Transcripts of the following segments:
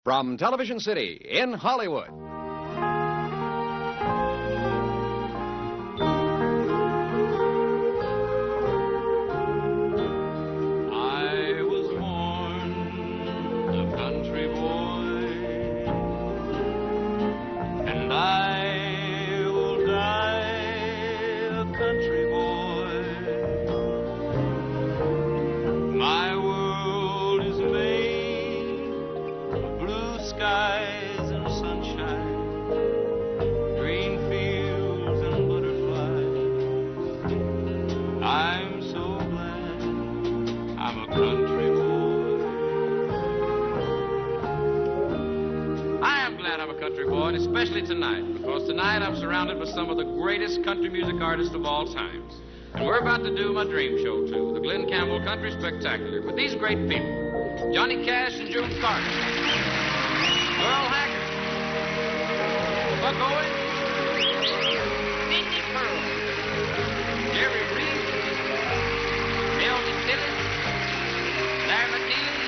From Television City in Hollywood. I was born a country boy, and I will die a country boy. My world is made of blue skies and sunshine, green fields and butterflies. I'm so glad I'm a country boy. I am glad I'm a country boy, and especially tonight, because tonight I'm surrounded by some of the greatest country music artists of all times. And we're about to do my dream show, too, the Glen Campbell Country Spectacular, with these great people: Johnny Cash and June Carter, Merle Haggard, Buck Owens, Nicky Pearl, Jerry Reed, Elvis Tillis, Larry McNeil,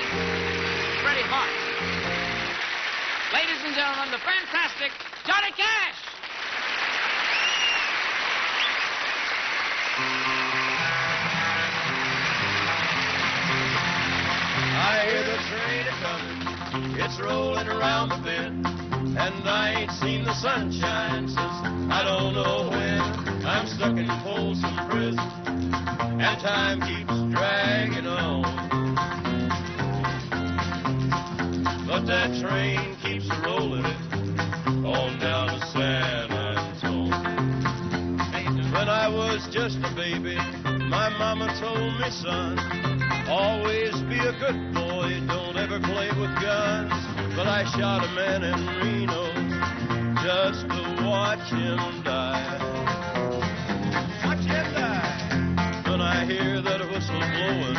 Freddie Hart. Ladies and gentlemen, the fantastic Johnny Cash! I hear the train a-comin', it's rolling around the bend, and I ain't seen the sunshine since I don't know when. I'm stuck in Folsom Prison, and time keeps dragging on. But that train keeps rolling on down to San Antone. When I was just a baby, my mama told me, son, always be a good boy, don't ever play with guns. But I shot a man in Reno just to watch him die. Watch him die. When I hear that whistle blowing,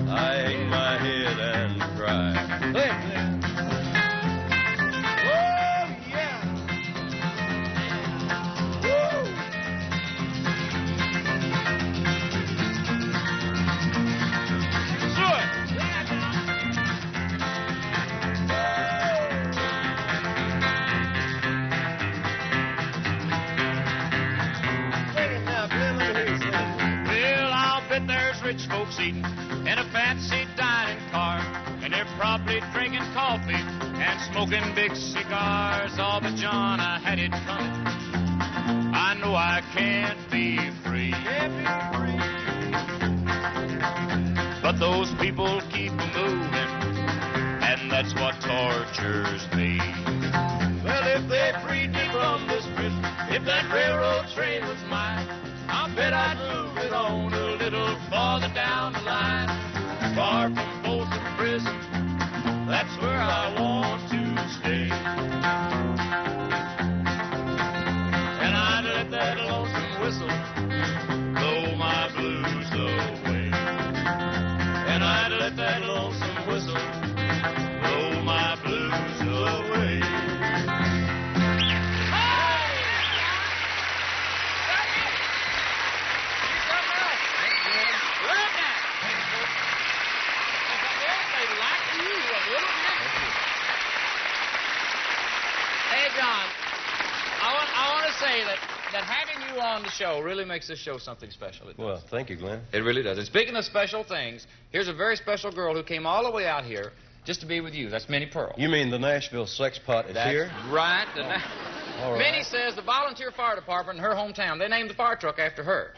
I hang my head and cry. Glen. Oh, yeah. Woo. Rich folks eating in a fancy dining car, and they're probably drinking coffee and smoking big cigars. All but John, I had it coming. I know I can't be free. But those people keep moving, and that's what tortures me. Well, if they freed me from this prison, if that railroad train was mine, I bet I'd move it on a little farther down the line. Far from Folsom Prison, that's where I want to stay. And I'd let that lonesome whistle blow my blues away. And I'd let that lonesome whistle blow my blues away. Hey, John, I want to say that having you on the show really makes this show something special. It does. Well, thank you, Glen. It really does. And speaking of special things, here's a very special girl who came all the way out here just to be with you. That's Minnie Pearl. You mean the Nashville sex pot is That's here? right. All right. Minnie says the volunteer fire department in her hometown, they named the fire truck after her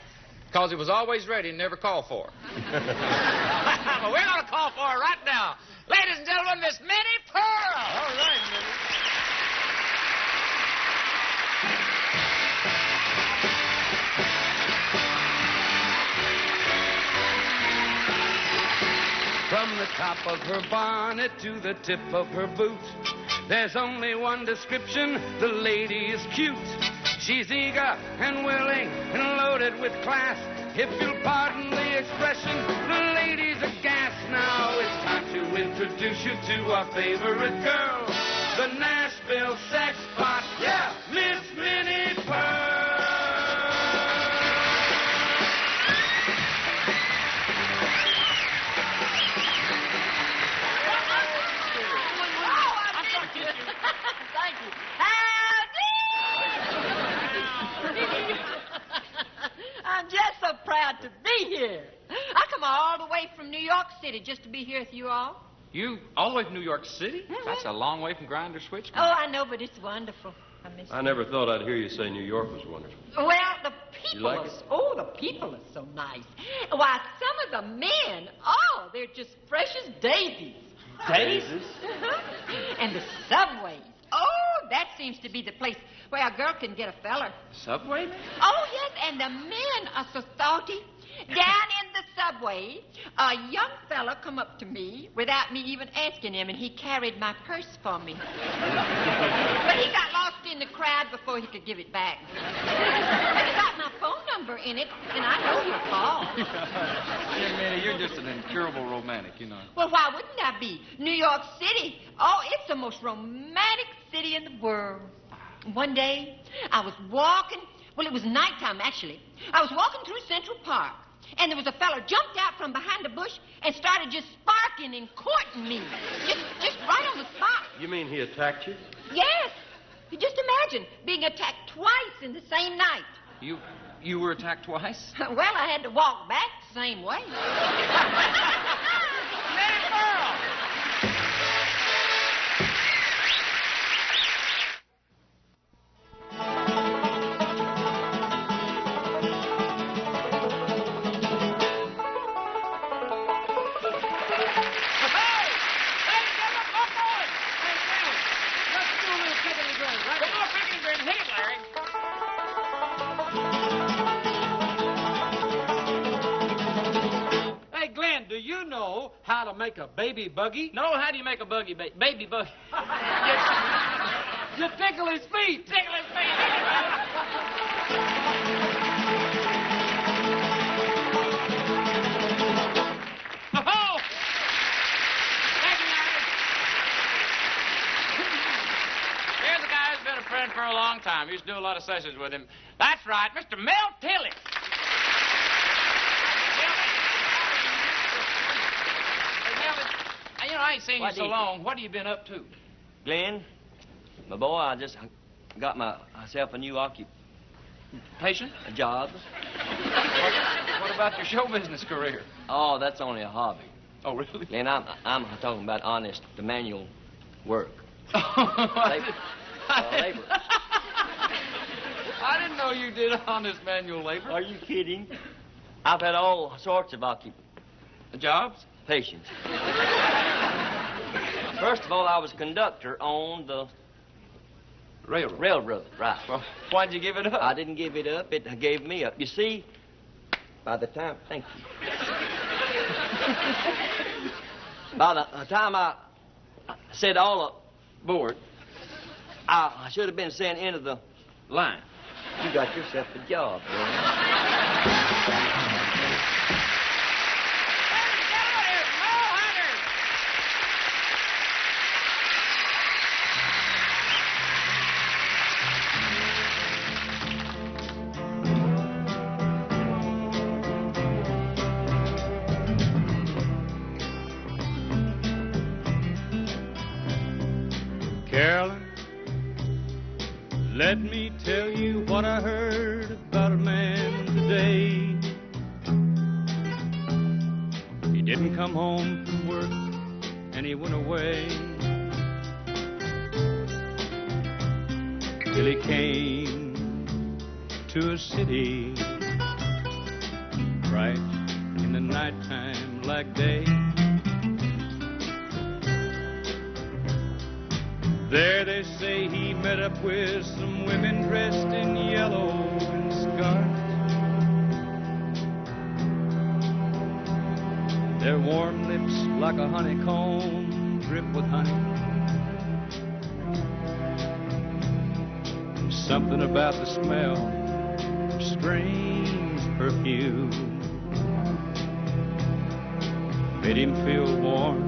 because it was always ready and never called for. Well, we're going to call for her right now. Ladies and gentlemen, Miss Minnie Pearl. All right, Minnie. From the top of her bonnet to the tip of her boot, there's only one description: the lady is cute. She's eager and willing and loaded with class. If you'll pardon the expression, the lady's a gas. Now it's time to introduce you to our favorite girl, the Nashville sex pot. Yeah, Miss Minnie Pearl. York City just to be here with you all. You all the way from New York City? Mhm. That's a long way from Grinder Switch. Oh, I know, but it's wonderful. I never thought I'd hear you say New York was wonderful. Well, the people like are... it? Oh, the people are so nice. Why, some of the men, oh, they're just fresh as daisies. Daisies? And the subways. Oh, that seems to be the place where a girl can get a feller. Subway, man? Oh, yes, and the men are so salty. Down in the subway, a young fella come up to me without me even asking him, and he carried my purse for me. But he got lost in the crowd before he could give it back. But he got my phone number in it, and I know he'll call. Yeah, Minnie, you're just an incurable romantic, you know. Well, why wouldn't I be? New York City, oh, it's the most romantic city in the world. One day, I was walking, well, it was nighttime, actually. I was walking through Central Park, and there was a fella jumped out from behind a bush and started just sparking and courting me. Just right on the spot. You mean he attacked you? Yes. Just imagine being attacked twice in the same night. You were attacked twice? Well, I had to walk back the same way. Minnie Merle! Hey, Glen, do you know how to make a baby buggy? No, how do you make a baby buggy? You tickle his feet. Tickle his feet. Oh! Thank you, Larry. Here's a guy who's been a friend for a long time. Used to do a lot of sessions with him. That's right, Mr. Mel Tilly. You know, I ain't seen you so long. What have you been up to? Glenn, my boy, I just got myself a new Patient? a job. What about your show business career? Oh, that's only a hobby. Oh, really? Glenn, I'm talking about honest, the manual work. Labor. Labor. I didn't know you did honest manual labor. Are you kidding? I've had all sorts of Jobs? occupations. First of all, I was conductor on the railroad. Right. Well, why'd you give it up? I didn't give it up. It gave me up. You see, by the time... Thank you. By the time I said all aboard, I should have been sent into the line. You got yourself a job, man. Carolyn, let me tell you what I heard about a man today. He didn't come home from work and he went away till he came to a city right in the nighttime like day. There they say he met up with some women dressed in yellow and scarlet. Their warm lips like a honeycomb drip with honey. And something about the smell of strange perfume made him feel warm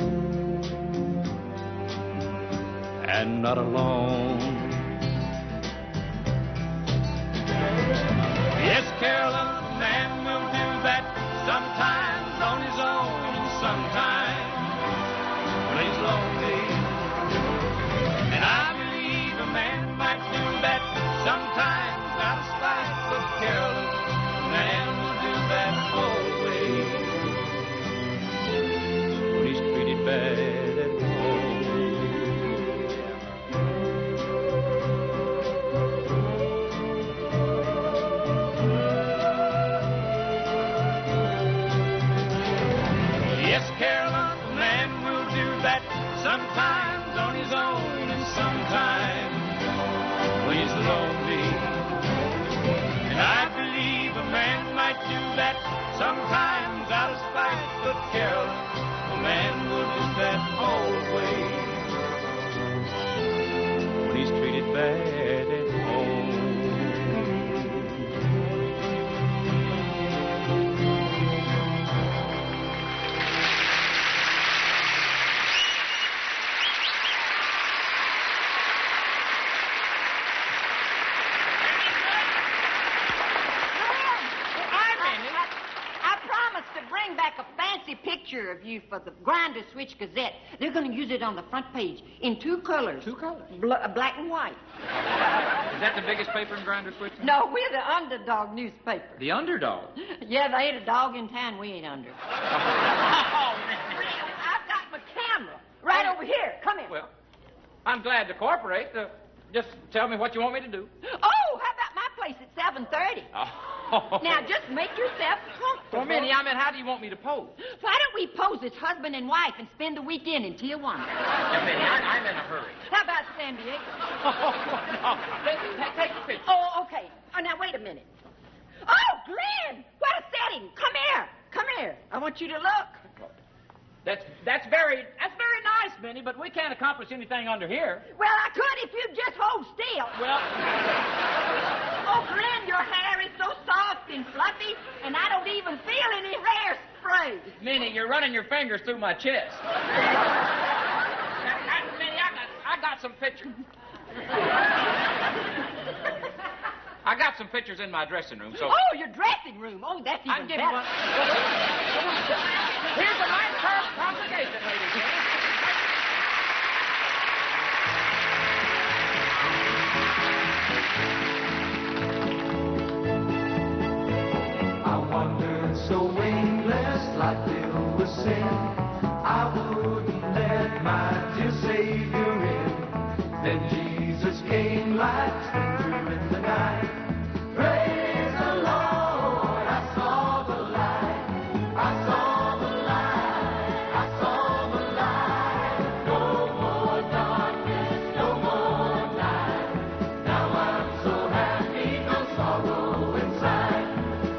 and not alone. Yes, Carolyn, a man will do that sometimes on his own and sometimes when he's lonely. And I believe a man might do that sometimes out of spite, but Carolyn, a man will do that always. picture of you for the Grinder Switch Gazette. They're going to use it on the front page in 2 colors. 2 colors? Black and white. Is that the biggest paper in Grinder Switch? No, we're the underdog newspaper. The underdog? Yeah, they ain't a dog in town we ain't under. I've got my camera right over here. Come here. Well, I'm glad to cooperate. Just tell me what you want me to do. Oh, how about my place at 7:30? Oh. Now, just make yourself comfortable. Well, Minnie, I mean, how do you want me to pose? Why don't we pose as husband and wife and spend the weekend in Tijuana? Yeah, Minnie, I'm in a hurry. How about San Diego? Oh, no. Take the picture. Oh, okay. Oh, now, wait a minute. Oh, Glen! What a setting. Come here. Come here. I want you to look. That's very nice, Minnie, but we can't accomplish anything under here. Well, I could if you'd just hold still. Well... Oh, Glen, your hair is so soft and fluffy, and I don't even feel any hairspray. Minnie, you're running your fingers through my chest. Minnie, I got some pictures. I got some pictures in my dressing room, so... Oh, your dressing room. Oh, that's even I'm giving better. one... Here's a nice curved congregation, ladies and gentlemen. I wandered so aimless, like there was sin. I wouldn't let my dear Savior in. Then Jesus came like a stranger in the night. Praise the Lord, I saw the light. I saw the light. I saw the light. No more darkness, no more night. Now I'm so happy, no sorrow inside.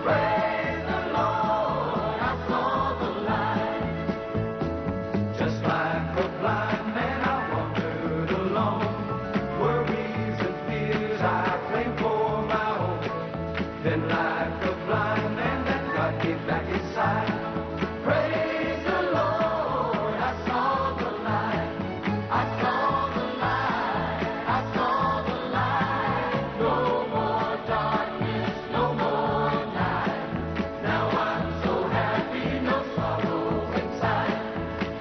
Praise the Lord, I saw the light. Just like a blind man, I wandered alone. Worries and fears I claimed for my own. Then like a blind man, that God gave back his sight. Praise the Lord, I saw the light. I saw the light. I saw the light. No more darkness, no more night. Now I'm so happy, no sorrow inside.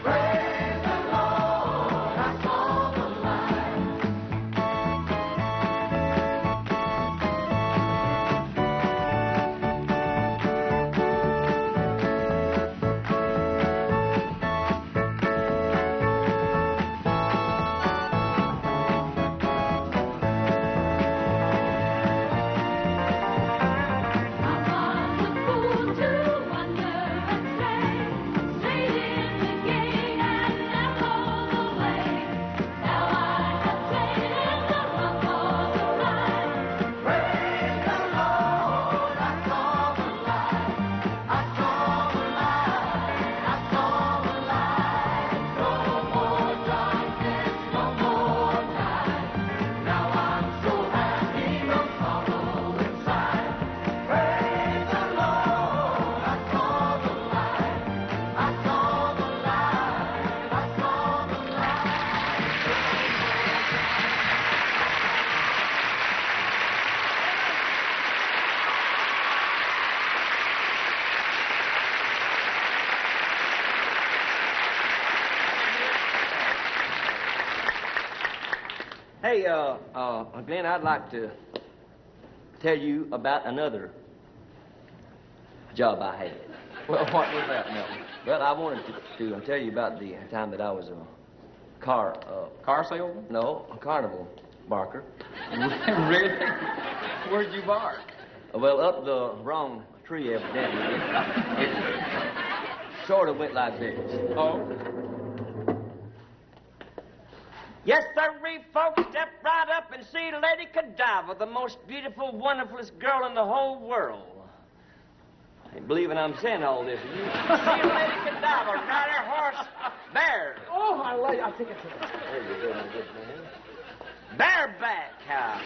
Praise the Lord, I saw the light. Praise the Lord, I saw the light. I saw the light. I saw the light. No more darkness, no more night. Now I'm so happy, no sorrow inside. Praise the Lord, I saw the light. I saw the light. I saw the light. Hey, Glenn, I'd like to tell you about another job I had. Well, what was that, Milton? Well, I wanted to tell you about the time that I was a car salesman? no, a carnival barker. Really? Where'd you bark? Well, up the wrong tree, evidently. It sort of went like this. Oh? Yes, sirree, folks, step right up and see Lady Godiva, the most beautiful, wonderfulest girl in the whole world. I ain't believing I'm saying all this. You see Lady Godiva ride her horse bare. Oh, I think it's... There you go, my good man. Bareback cow.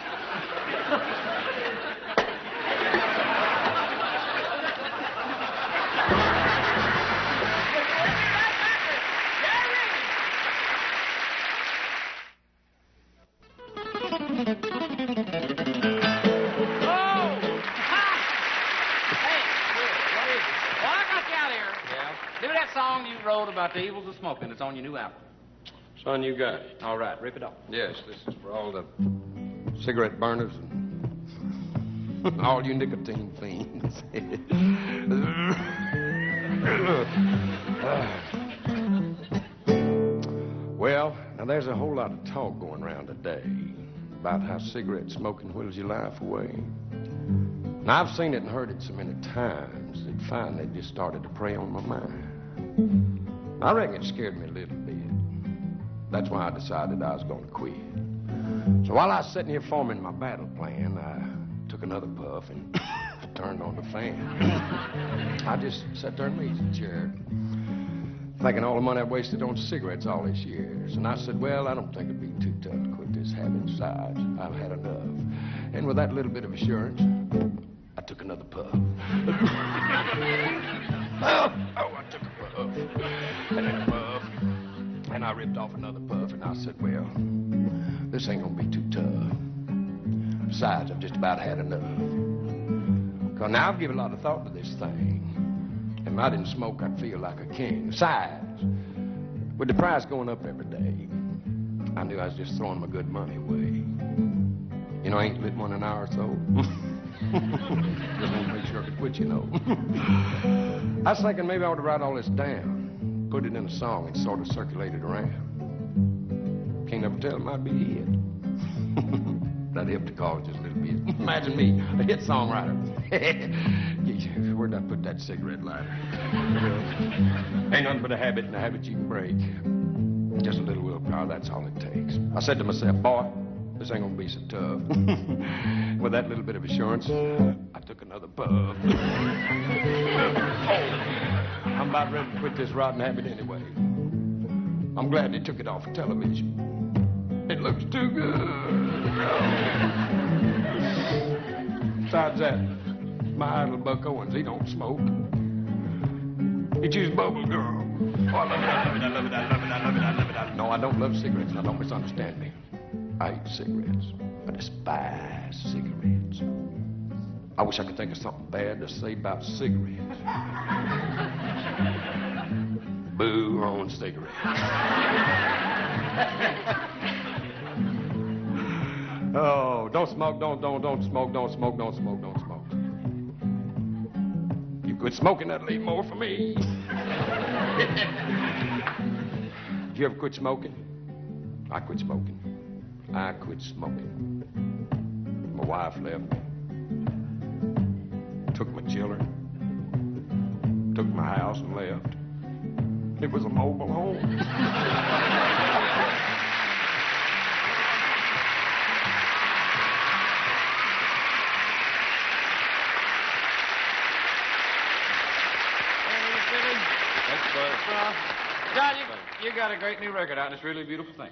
Do that song you wrote about the evils of smoking. It's on your new album. Son, you got it. All right, rip it off. Yes, this is for all the cigarette burners and all you nicotine fiends. Well, now there's a whole lot of talk going around today about how cigarette smoking whittles your life away. Now, I've seen it and heard it so many times that finally it just started to prey on my mind. I reckon it scared me a little bit. That's why I decided I was going to quit. So while I was sitting here forming my battle plan, I took another puff and turned on the fan. I just sat there in my easy chair, thinking all the money I've wasted on cigarettes all these years. And I said, well, I don't think it'd be too tough to quit this habit. Besides, I've had enough. And with that little bit of assurance, I took another puff. I took a puff, and then a puff, and I ripped off another puff, and I said, well, this ain't gonna be too tough. Besides, I've just about had enough. Because now I've given a lot of thought to this thing. And if I didn't smoke, I'd feel like a king. Besides, with the price going up every day, I knew I was just throwing my good money away. You know, I ain't lit one an hour or so. Just want to make sure I could quit, you know. I was thinking maybe I ought to write all this down, put it in a song, and sort of circulate it around. Can't never tell, it might be a hit. That'd help the cause just a little bit. Imagine me, a hit songwriter. Where'd I put that cigarette lighter? Ain't nothing but a habit, and a habit you can break. Just a little willpower, that's all it takes. I said to myself, boy, this ain't gonna be so tough. With that little bit of assurance, I took another puff. I'm about ready to quit this rotten habit anyway. I'm glad they took it off of television. It looks too good. Besides that, my idol Buck Owens, he don't smoke. He chews bubble gum. Oh, I love it, I love it, I love it, I love it, I love it, I love it. No, I don't love cigarettes. Now, don't misunderstand me. I hate cigarettes. I despise cigarettes. I wish I could think of something bad to say about cigarettes. Boo on cigarettes. Oh, don't smoke, don't smoke, don't smoke, don't smoke. You quit smoking, that'll leave more for me. Did you ever quit smoking? I quit smoking. I quit smoking. My wife left me. Took my children. Took my house and left. It was a mobile home. John, you got a great new record out, and it's really a beautiful thing.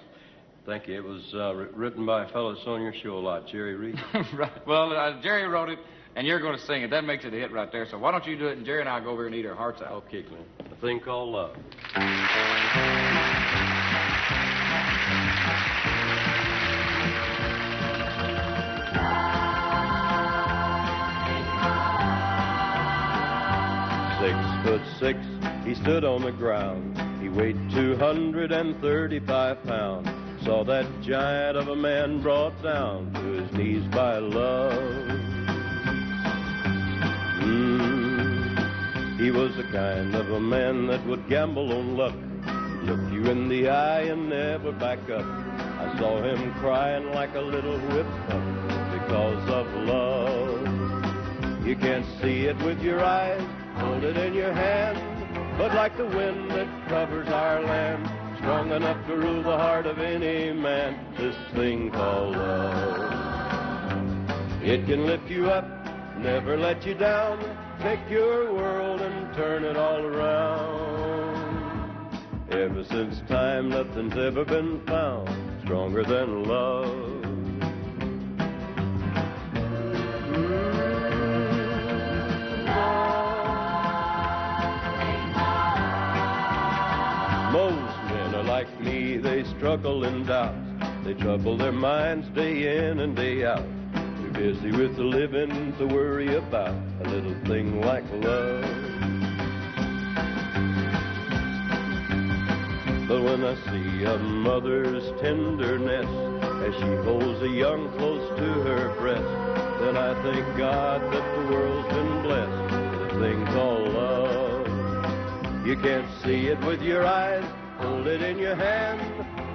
Thank you. It was written by a fellow that's on your show a lot, Jerry Reed. Right. Well, Jerry wrote it, and you're going to sing it. That makes it a hit right there. So why don't you do it, and Jerry and I'll go over and eat our hearts out. Okay, Glen. A thing called love. 6'6", he stood on the ground. He weighed 235 pounds. Saw that giant of a man brought down to his knees by love. He was the kind of a man that would gamble on luck, look you in the eye and never back up. I saw him crying like a little whipped pup because of love. You can't see it with your eyes, hold it in your hand, but like the wind that covers our land, strong enough to rule the heart of any man, this thing called love. It can lift you up, never let you down, take your world and turn it all around. Ever since time, nothing's ever been found stronger than love. Most men are like me, they struggle in doubt. They trouble their minds day in and day out. Too busy with the living to worry about a little thing like love. But when I see a mother's tenderness as she holds a young close to her breast, then I thank God that the world's been blessed with a thing called love. You can't see it with your eyes, hold it in your hand,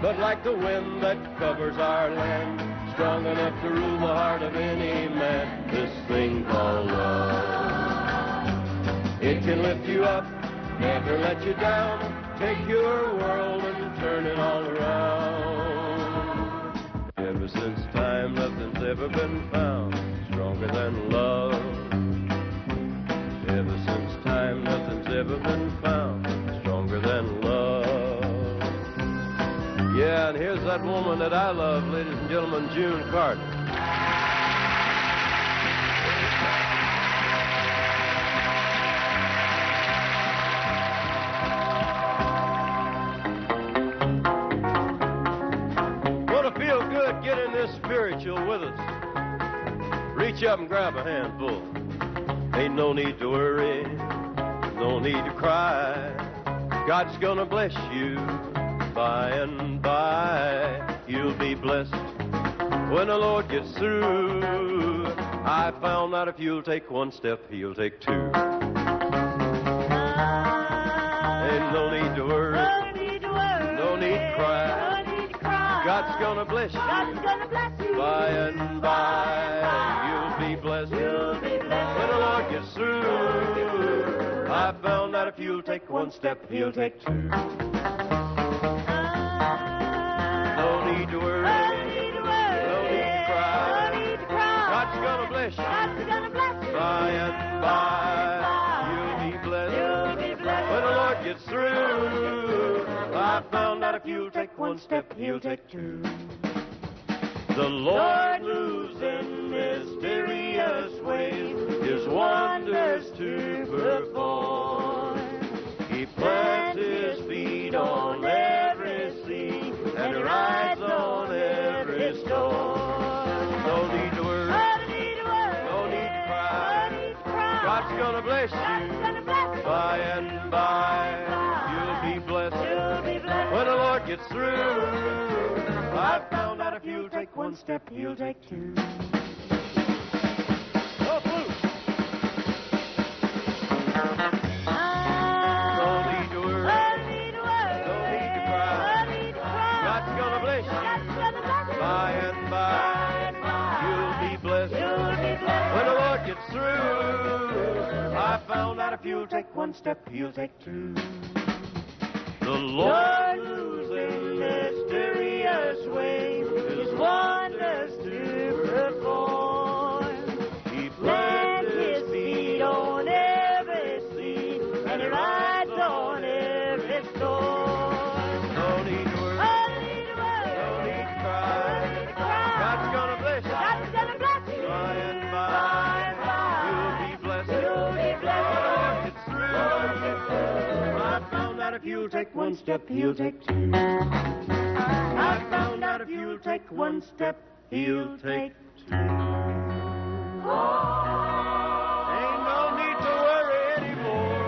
but like the wind that covers our land, strong enough to rule the heart of any man, this thing called love. It can lift you up, never let you down, take your world and turn it all around. Ever since time, nothing's ever been found stronger than love. Ever since time, nothing's ever been found stronger than love. Yeah, and here's that woman that I love, ladies and gentlemen, June Carter. Get in this spiritual with us. Reach up and grab a handful. Ain't no need to worry, no need to cry. God's gonna bless you by and by. You'll be blessed when the Lord gets through. I found out if you'll take one step, He'll take two. Ain't no need to worry, no need to cry. God's gonna bless you. By and by, you'll be blessed. When the Lord gets through, I found out if you'll take one step, He'll take two. No need to worry. No need to cry. God's gonna bless you. By and by, you'll be blessed. When the Lord gets through, I found out if you'll take one step, He'll take two. The Lord moves in mysterious ways, His wonders to perform. He plants His feet on every sea and rides on every storm. No need to worry, no need to cry. God's gonna bless you by and by. You'll be blessed when the Lord gets through. I found out if you'll take one step, He'll take two. Oh, flute. No need to worry, no need to cry. God's gonna bless you by and by. You'll be blessed when the Lord gets through. I found out if you'll take one step, He'll take two. The Lord moves in mysterious ways, His wonders to perform. He plants His feet on every sea, and He rides on every storm. No need to worry, no need to cry. God's gonna bless you. By and by, you'll be blessed. When the Lord gets through, I found out if you'll take one step, He'll take two. I found out if you'll take one step, He'll take two. Ain't no need to worry anymore.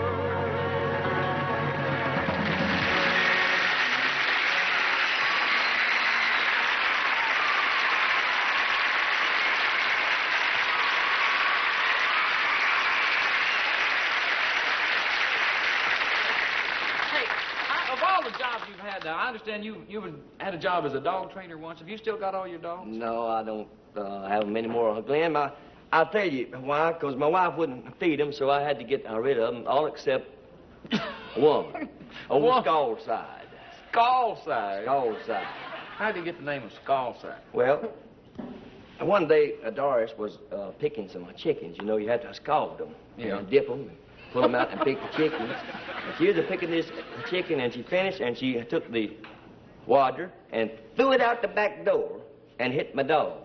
Of all the jobs you've had now, I understand you had a job as a dog trainer once. Have you still got all your dogs? No, I don't have them anymore, Glen. I'll tell you why, because my wife wouldn't feed them, so I had to get rid of them, all except one. Old Skullside. Skullside? Skullside. How did you get the name of Skullside? Well, one day, Doris was picking some chickens. You know, you had to scald them and dip them. Pull them out and pick the chickens. And she was picking this chicken, and she finished, and she took the water and threw it out the back door and hit my dog.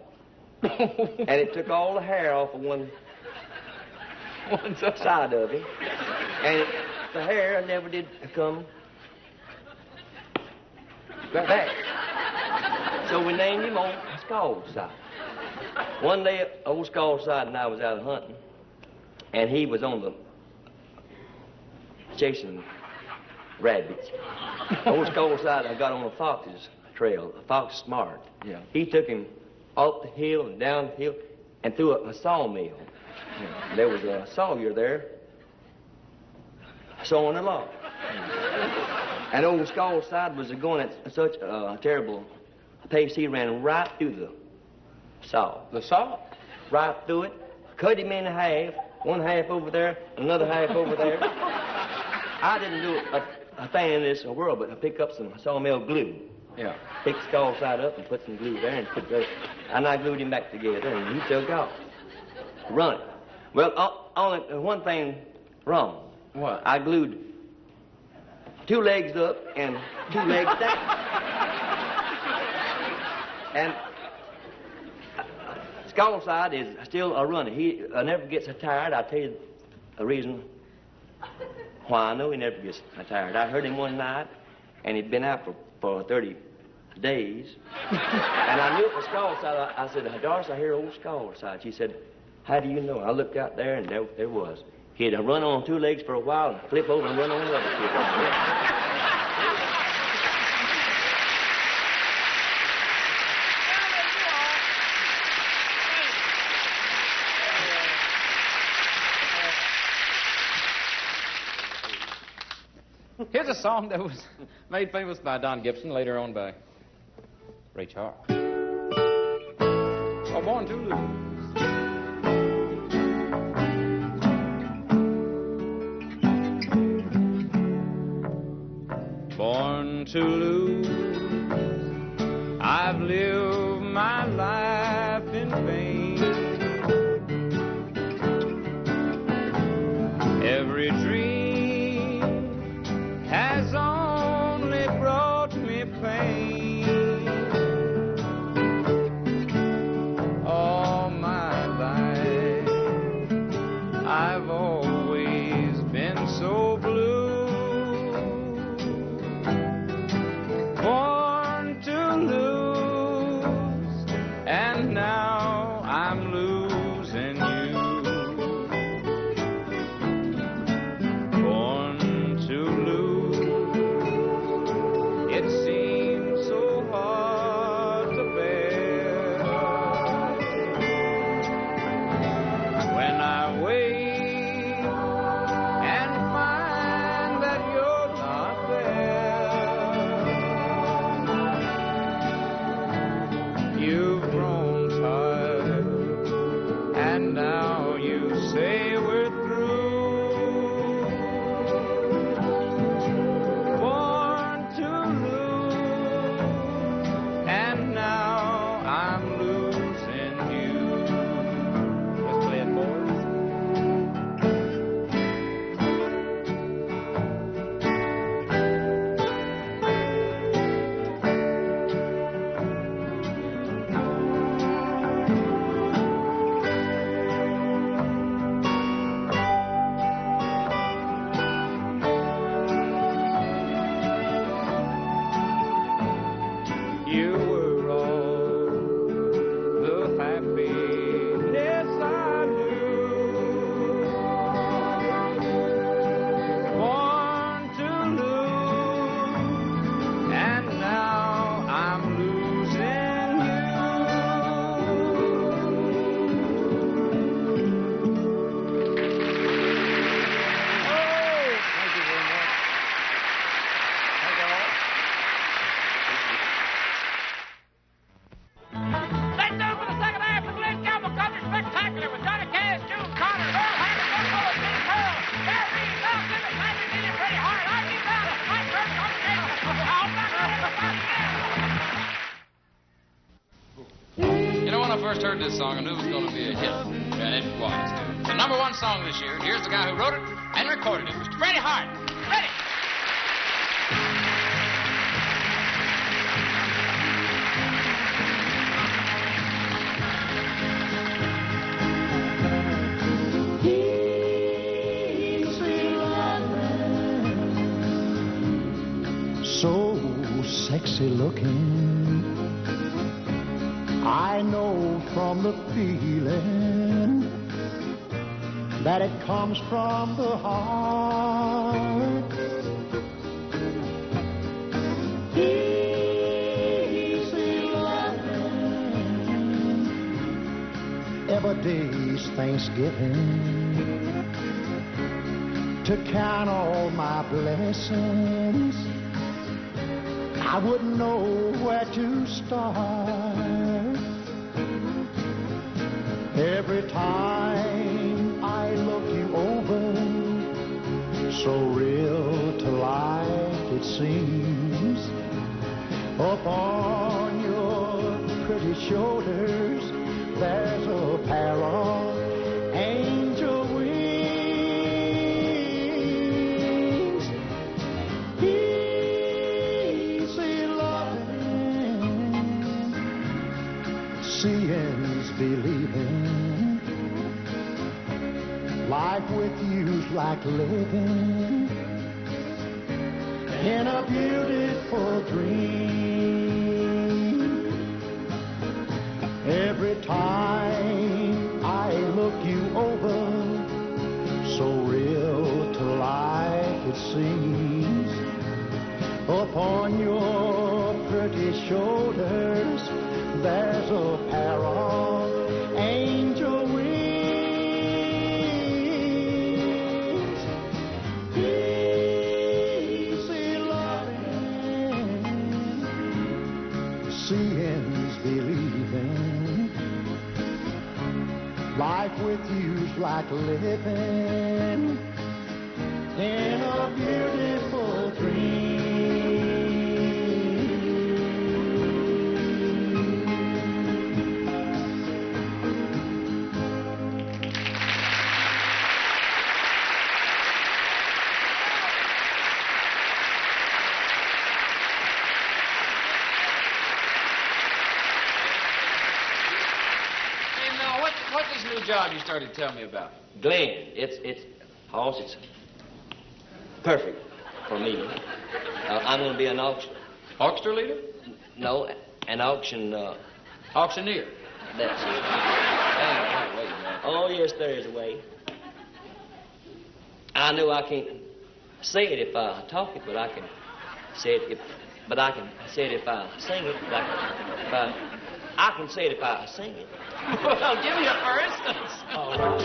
And it took all the hair off of one side of him. And the hair never did come back. So we named him Old Skullside. One day, Old Skullside and I was out hunting, and he was on the chasing rabbits. Old Skull Side, I got on a fox's trail, a fox smart. Yeah. He took him up the hill and down the hill and through a sawmill. Yeah. There was a sawyer there sawing a log. And Old Skull Side was going at such a terrible pace, he ran right through the saw. The saw? Right through it, cut him in half, one half over there, another half over there. I didn't do a thing in this world, but I picked up some sawmill glue. Yeah. Picked Skull Side up and put some glue there and put the, and I glued him back together, and he took off. Running. Well, only one thing wrong. What? I glued 2 legs up and 2 legs down. And Skull Side is still a runner. He never gets tired. I'll tell you the reason why I know he never gets tired. I heard him one night, and he'd been out for 30 days. And I knew it was Skull Side. I said, Doris, I hear Old Skull Side. She said, how do you know? I looked out there, and there was. He'd run on 2 legs for a while and flip over and run on the other 2 legs. Here's a song that was made famous by Don Gibson, later on by Ray Charles. Oh, Born to Lose. Born to lose, I've lived my life in vain. Every dream has only brought me pain. All my life I've always been so blue. Born to lose, and now I'm losing you. Born to lose, it seems so hard to bear. When I wake and find that you're not there, you've grown tired, and now you say we're through. Born to lose, and now I'm losing you. Let's play it, boys. You were all the happiness I knew. Born to lose, and now I'm losing you. Oh, thank you very much. Thank you all. Stay tuned for the second half of Glen Campbell Country Spectacular with Johnny Cash, June Connor, Merle Haggard, Buffalo, Big Pearl, Gary, Mel Simmons, Randy Neely, Freddie Hart, R.D. Brown, Mike Kirk, Tommy Davis. All back on everybody now. You know, when I first heard this song, I knew it was going to be a hit, and it was. The #1 song this year. Here's the guy who wrote it and recorded it, Mr. Freddie Hart. Freddie! So sexy looking, I know from the feeling that it comes from the heart. never day's Thanksgiving to count all my blessings, I wouldn't know where to start. Every time I look you over, so real to life it seems, upon your pretty shoulders there's a pair of angel wings. Easy loving, seeing's believing. Life with you's like living in a beautiful dream. Every time I look you over, so real to life it seems, upon your pretty shoulders there's a pair of angel wings. Easy loving, seeing's believing. Life with you's like living in a beautiful dream. What's this new job you started telling me about? Glen, it's perfect for me. I'm going to be an Orchestra leader? No, an auctioneer. Auctioneer? That's it. Wait a minute. Oh, yes, there is a way. I know I can't say it if I talk it, but I can say it if I sing it. I can say it if I sing it. Well, give me a for instance. All right.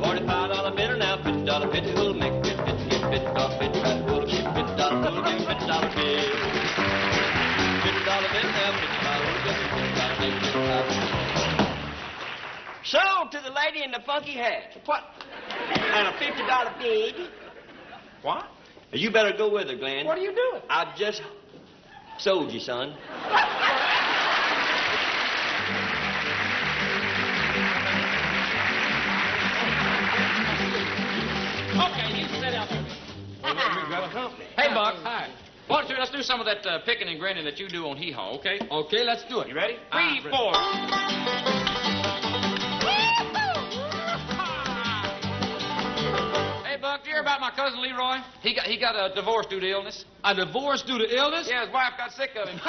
$45 bitter now, $50 bid, who'll make it fit, get fit, dog fit, right, who'll get fit, dog, who'll get $50 bid. $50 bitter now, $50, who'll get $50 bid. Sold to the lady in the funky hat. What? And a $50 bid. What? You better go with her, Glen. What are you doing? I just sold you, son. Okay, you sit down there. Hey, Buck. Hi. Why don't you, let's do some of that picking and grinning that you do on hee-haw, okay? Okay, let's do it. You ready? 3, 4. Hey, Buck, do you hear about my cousin Leroy? He got a divorce due to illness. A divorce due to illness? Yeah, his wife got sick of him.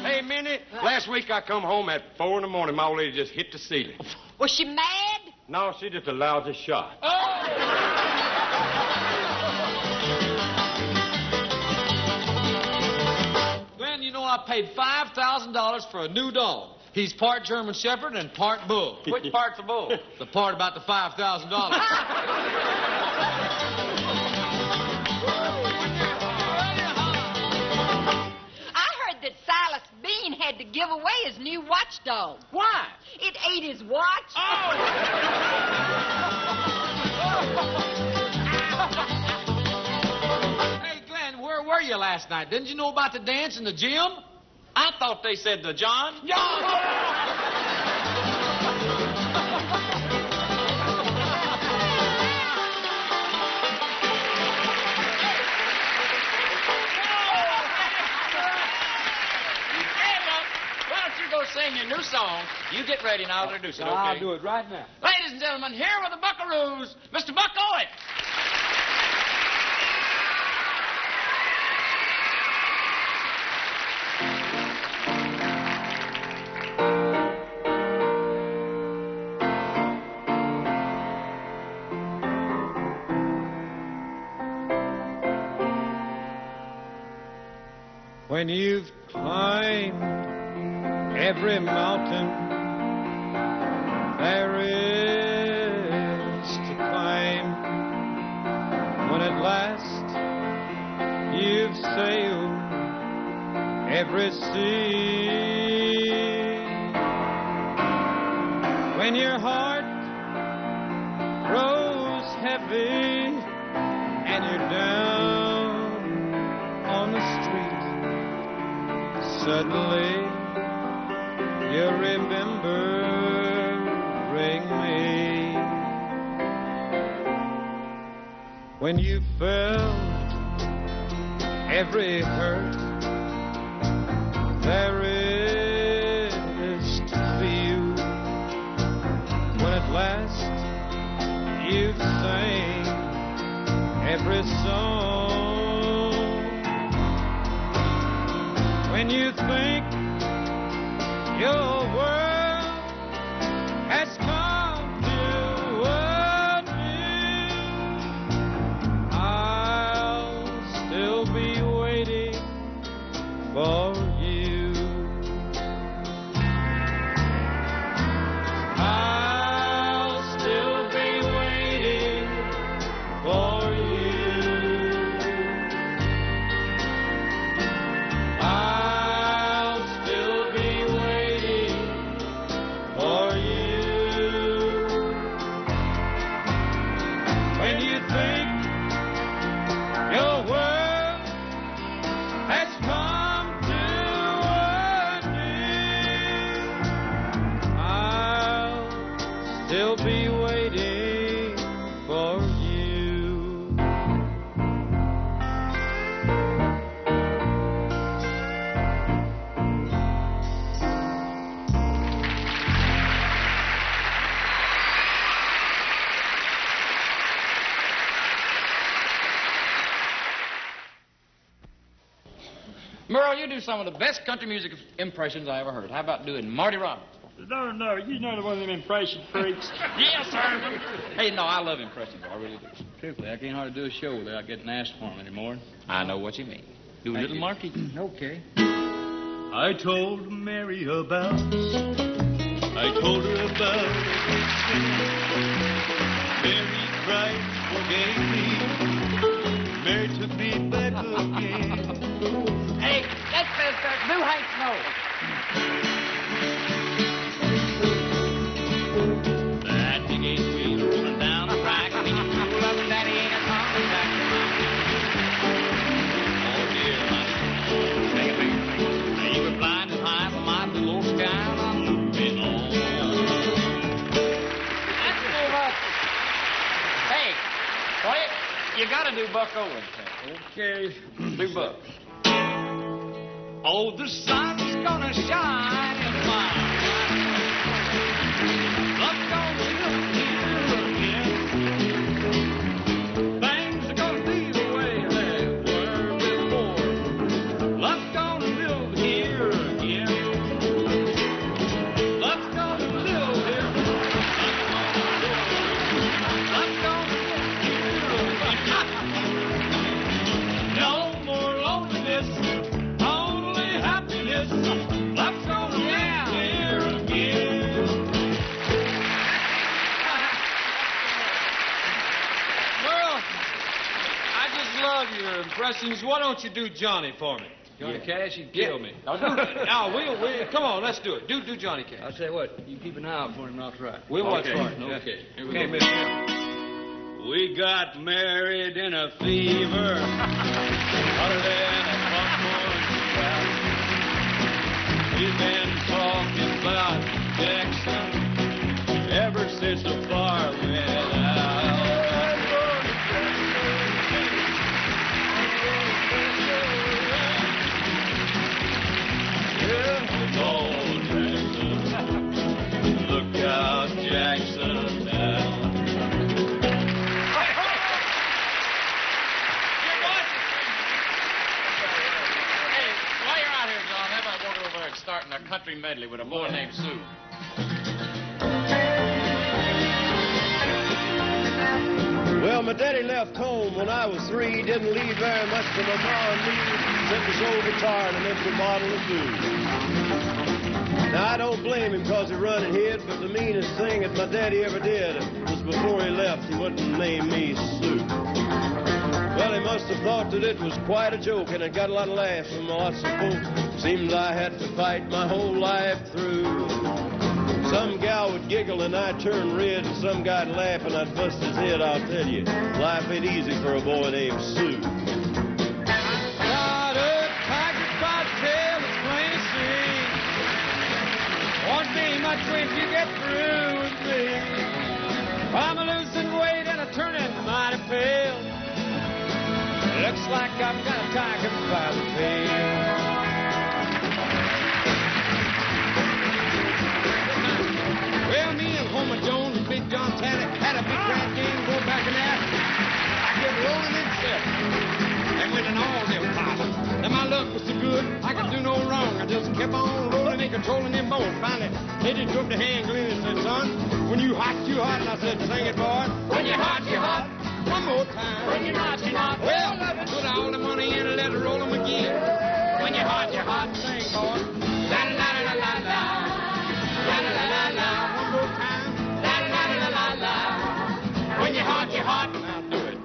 Hey, Minnie, last week I come home at 4 in the morning. My old lady just hit the ceiling. Was she mad? No, she just a lousy shot. Glenn, you know I paid $5,000 for a new dog. He's part German Shepherd and part bull. Which part's the bull? The part about the $5,000. That Silas Bean had to give away his new watchdog. Why? It ate his watch. Hey, Glenn, where were you last night? Didn't you know about the dance in the gym? I thought they said the John. Sing your new song. You get ready and I'll introduce it, okay? I'll do it right now. Ladies and gentlemen, here with the Buckaroos, Mr. Buck Owens. When you've climbed every mountain there is to climb, when at last you've sailed every sea, when your heart grows heavy and you're down on the street, suddenly you remembering me. When you felt every hurt there is to feel, when at last you've sang every song, when you think your world has come to an end, I'll still be waiting for you. I'll still be waiting for you. I'll still be waiting for you. When you think your world has come to an end, I'll still be waiting for you. Merle, you do some of the best country music impressions I ever heard. How about doing Marty Robbins? No, you know one of them impression freaks. Yes, sir. Hey, no, I love impressions. I really do. Truthfully, I can't hardly do a show without getting asked for them anymore. I know what you mean. Do a little Marky. Okay. I told Mary about Mary cried, forgave me. Mary took me back again. Hey, that says New Heights no. That big eight wheel rolling down the track. When you pull up, Daddy ain't a coming back. Oh, dear, honey. Take a big thing. You were flying as high as my little old sky, and I'm moving on. That's too much. Hey, boy, you gotta do Buck Owens. Okay. Do Buck. Oh, the sun's gonna shine in mine. Love's gonna look here again. Things are gonna be the way they were before. Love's gonna live here again. Love's gonna live here. Love's gonna live here again. No more loneliness. Happiness, love's gonna live here again. Merle, I just love your impressions. Why don't you do Johnny for me? Johnny Cash, he'd kill me. I'll do it. Now, we'll, come on, let's do it. Do Johnny Cash. I'll tell you what, you keep an eye out for him and I'll try. We'll watch Okay. for it. Okay. Here we Can't go. miss it. We got married in a fever, hotter than a popcorn spout. We've been talking about Jackson ever since the fire went out. Yeah, oh, Jackson, look out, Jackson, now. Starting a country medley with a boy named Sue. Well, my daddy left home when I was 3. Didn't leave very much for my ma and me, except his old guitar and an empty bottle of booze. Now, I don't blame him because he run and hid, but the meanest thing that my daddy ever did was before he left, he wouldn't name me Sue. Well, he must have thought that it was quite a joke, and it got a lot of laughs from lots of folks. Seems I had to fight my whole life through. Some gal would giggle and I'd turn red, and some guy'd laugh and I'd bust his head. I'll tell you, life ain't easy for a boy named Sue. Got a tiger by the tail, it's plain to see. Won't be much when you get through with me. I'm a losing weight and a turning mighty pale. Looks like I've got a tiger by the tail. Well, me and Homer Jones and Big John Tanner had a big grand game, go back and that. I kept rolling in seven and winning all them titles. And my luck was so good, I could do no wrong. I just kept on rolling and controlling them bones. Finally, they just took the hand Glen and said, son, when you hot, you hot. And I said, sing it, boy. When you're hot, you're hot. One more time. When you're not, you're not. Well, put all the money in and let it roll them again. When you're hot, sing, boy. La la la la la la. La la la la la. One more time. La la la la la la. When you're hot, you're hot. Now do it.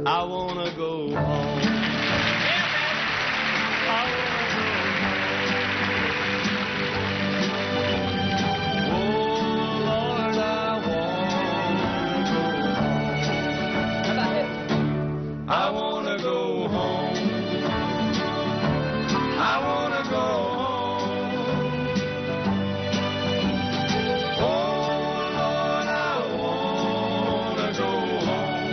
I wanna go home. I wanna go home. I wanna go home. Oh, Lord, I wanna go home.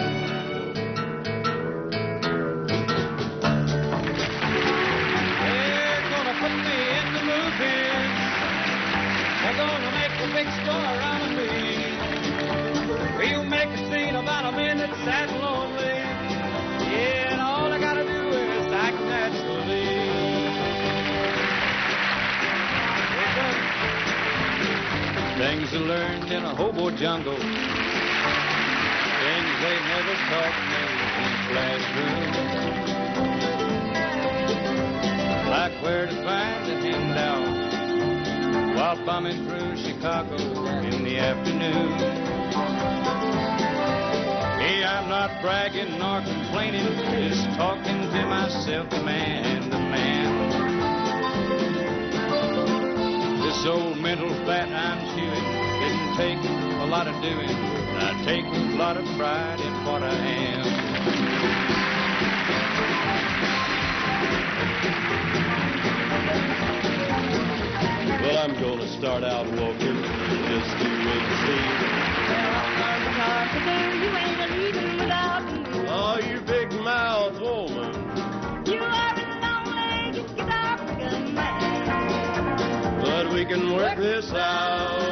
They're gonna put me in the movies. They're gonna make a big story out of me. We'll make a scene about a man that's sad and lonely. Yeah, and all I gotta do is act naturally. Things are learned in a hobo jungle. Things they never taught me in classroom. Like where to find a handout while bumming through Chicago in the afternoon. Hey, I'm not bragging nor complaining, just talking to myself, man to man. This old mental fat I'm chewing didn't take a lot of doing. I take a lot of pride in what I am. Well, I'm gonna start out walking, just to wait and see. Oh, you big mouth woman. You are a long-legged guitar-picking man. But we can work this out.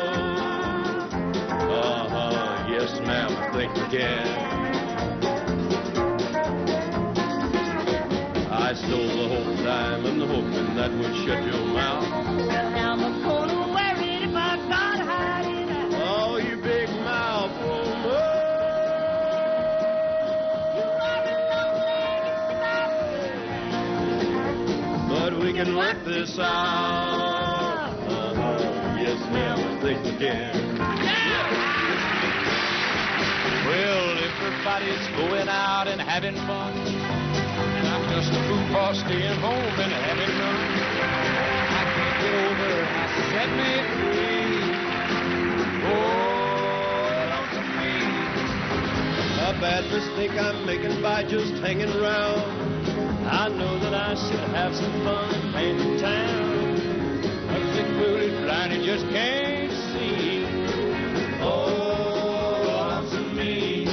Yes, ma'am, I think we can. I stole the whole diamond, hoping that would shut your mouth. Well, now I'm gonna wear it if I gotta hide it out. Oh, you big mouth woman. But we can work this out. Yes, ma'am, I think we can. Well, everybody's going out and having fun, and I'm just a fool for staying home and having fun. I can't get over how set me free. Oh, lonesome me. A bad mistake I'm making by just hanging around. I know that I should have some fun playing in town. I'm sick, really blind and just can't see. Oh, lonesome me.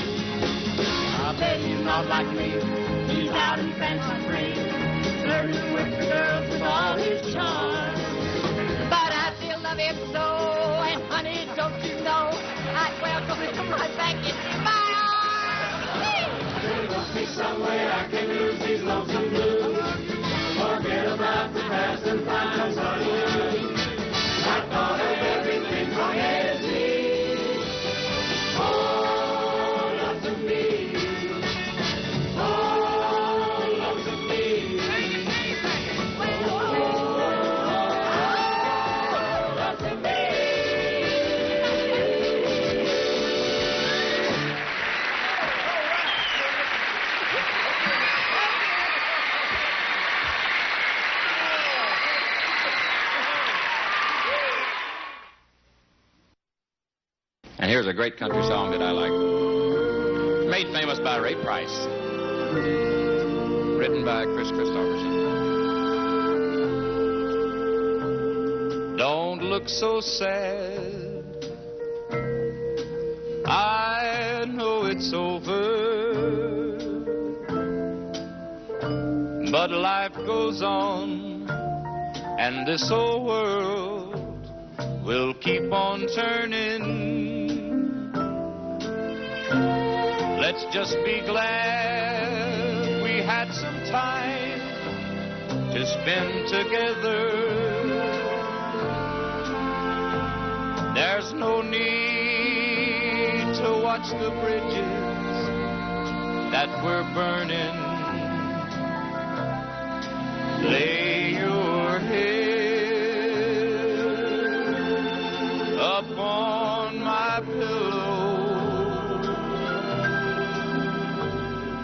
I bet he's not like me. He's out in fancy free, flirting with the girls with all his charm. But I still love him so, and honey, don't you know, I'd welcome him right back into my arms. There must be some way I can lose these lonesome blues. Forget about the past and find some new. I And here's a great country song that I like. Made famous by Ray Price. Written by Chris Christopherson. Don't look so sad. I know it's over. But life goes on, and this old world will keep on turning. Let's just be glad we had some time to spend together. There's no need to watch the bridges that we're burning. Lay your head upon my pillow.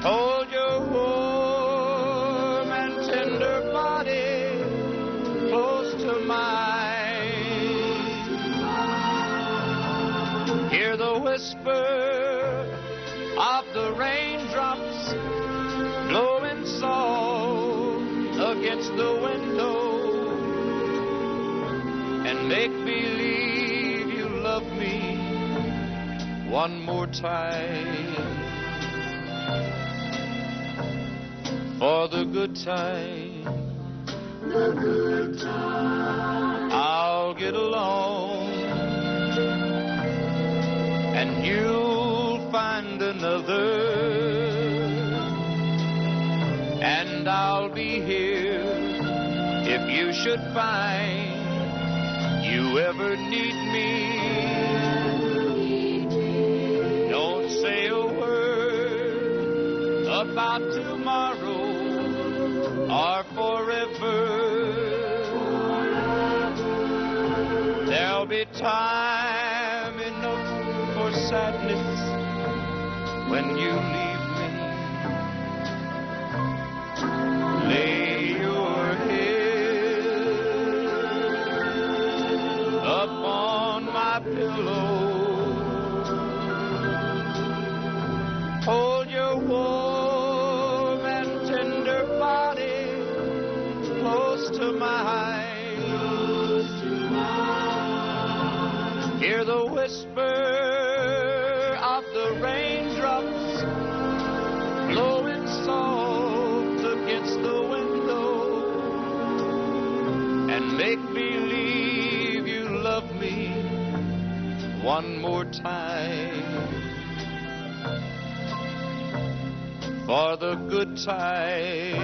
Hold your warm and tender body close to mine. Hear the whisper of the raindrops blowing soft against the window, and make believe you love me one more time. For the good time, I'll get along, and you'll find another, and I'll be here if you should find you ever need me. Don't say a word about tomorrow or forever. There'll be time enough for sadness when you leave. Lay your head upon my pillow. Hold your warm and tender body close to mine. Hear the whisper of the raindrops blowing soft against the window, and make believe you love me one more time. For the good time.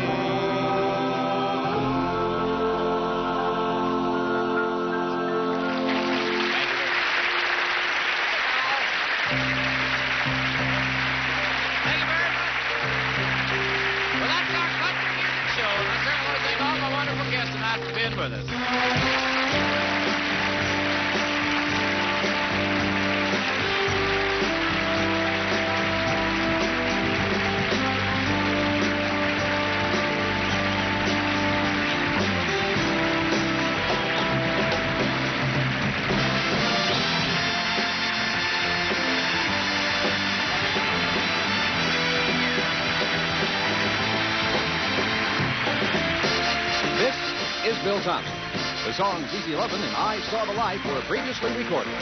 With us. This is Bill Thompson. The songs Easy Lovin' and I Saw the Light were previously recorded.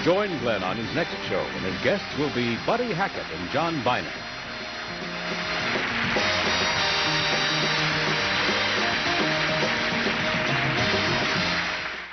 Join Glen on his next show, and his guests will be Buddy Hackett and John Bynum.